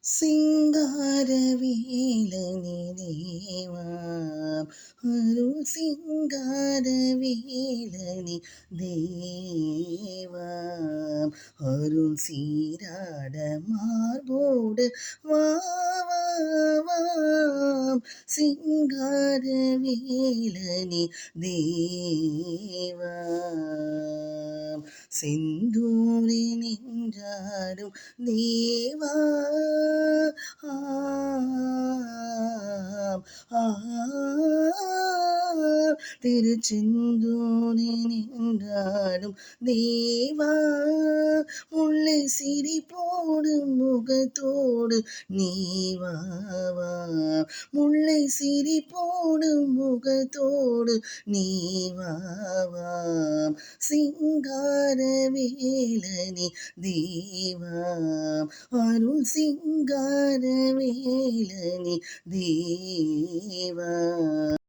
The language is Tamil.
சிங்காரவேலனே தேவா அருள் சிங்காரவேலனே தேவா அருள் சீராட மார்போடு வா வா வா சிங்காரவேலனே தேவா செந்தூரி நின்றாடும் தேவா திருச்செந்தூரி நின்றாடும் தேவா முல்லை சிரி போடும் முகத்தோடு நீவா முல்லை சிரி போடும் முகத்தோடு நீவா சிங்காரவேலனே தேவா அருள் சிங்காரவேலனே தேவா